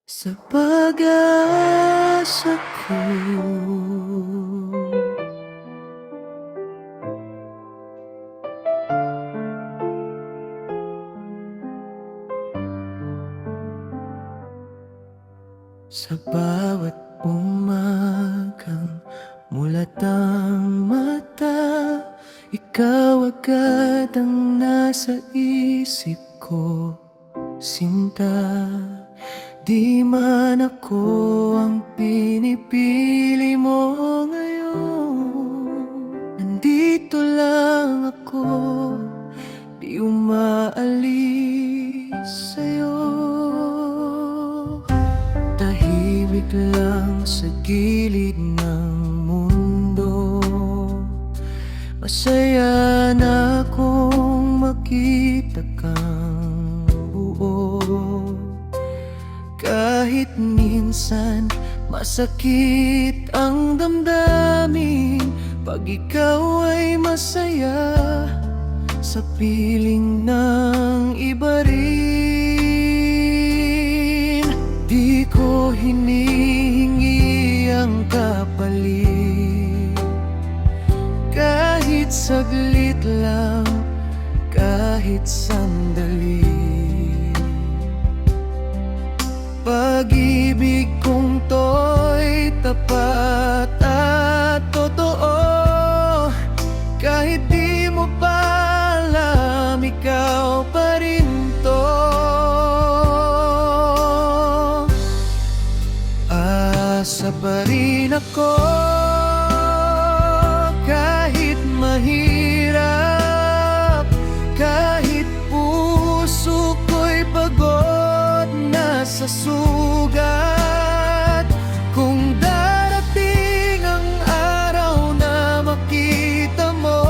Sa pag-asa ko, sa bawat umagang mulat ang mata, ikaw agad ang nasa isip ko, sinta. Di man ako ang pinipili mo ngayon, nandito lang ako, di umaalis sa'yo. Tahimik lang sa gilid ng mundo, masaya na akong makita kang buo. Kahit minsan masakit ang damdamin, pag ikaw ay masaya, sa piling ng iba rin. Di ko hinihingi ang kapalit, kahit saglit lang, kahit sandali. Pag-ibig kong to'y tapat at totoo, kahit di mo pa alam, ikaw pa rin to. Asa pa rin ako, kahit mahirap, kahit puso ko'y pagod sa sugat. Kung darating ang araw na makita mo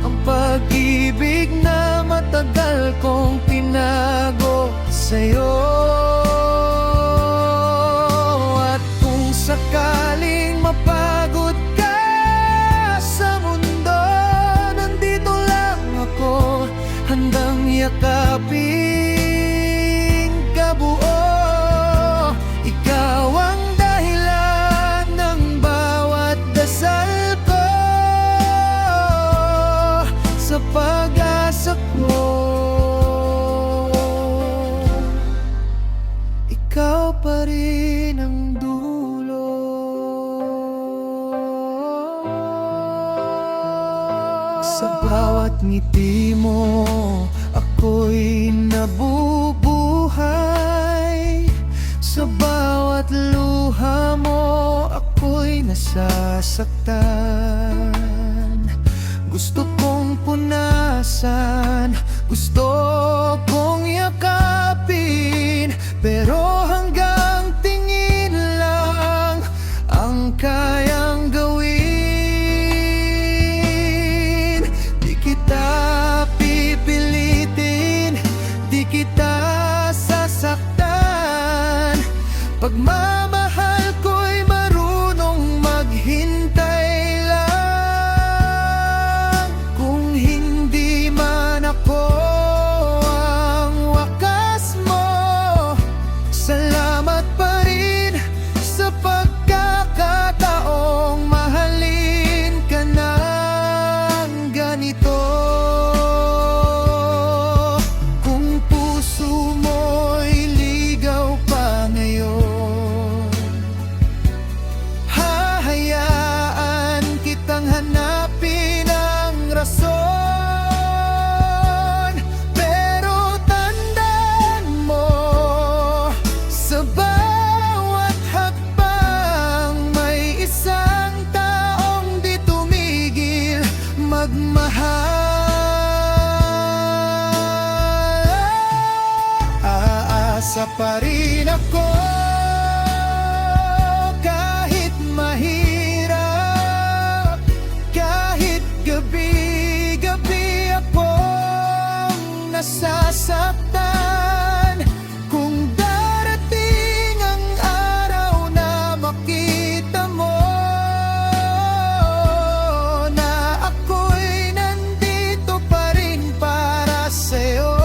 ang pag-ibig na matagal kong tinago sa'yo, at kung sakaling mapagod ka sa mundo, nandito lang ako, handang yakapin buo. Ikaw ang dahilan ng bawat dasal ko, sa pag-asa ko. Ikaw pa rin ang dulo. Sa bawat ngiti mo, ako'y nabubuhay. Sa bawat luha mo, ako'y nasasaktan. Gusto kong punasan, gusto kong yakapin, pero hanggang tingin lang ang kayang gawin. Di kita pipilitin, di kita sasaktan. Pagmamahal ko'y marunong maghintay lang. Kung hindi man ako ang wakas mo, salamat pa rin sa pagkakataong mahalin ka ng ganito. Kung puso mo'y ligaw pa ngayon, hahayaan kitang hanapin ang rason. Pero tandaan mo, sa bawat hakbang may isang taong di tumigil magmahal. Aasa pa rin ako, kahit mahirap, kahit gabi-gabi akong nasasaktan. Kung darating ang araw na makita mo na ako'y nandito pa rin para sa'yo,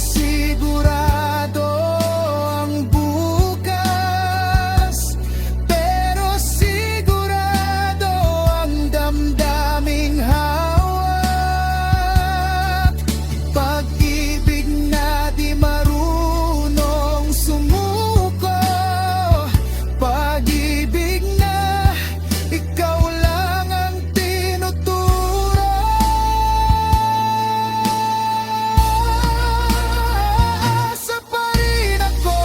sigurado ang bukas, pero sigurado ang damdaming hawak. Pag-ibig na di marunong sumuko, pag-ibig na ikaw lang ang tinuturo. Asa pa rin ako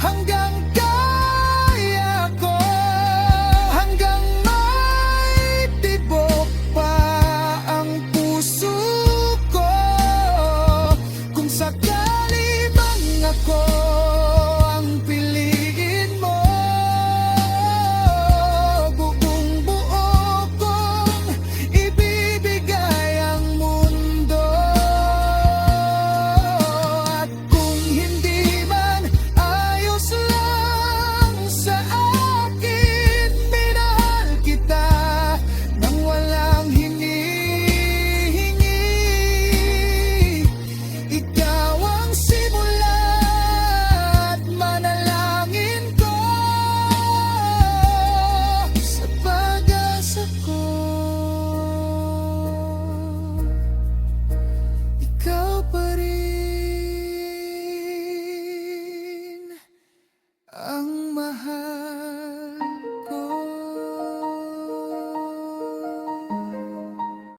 hanggang kaya ko, hanggang may tibok pa ang puso ko. Kung sakali mang ako ang piliin mo, buong buo kong ibibigay ang mundo. At kung hindi man ayos lang sa akin, minahal kita nang walang hinihingi. Ikaw ang simula at manalangin ko sa pag-asa ko. Ikaw pa rin ang mahal.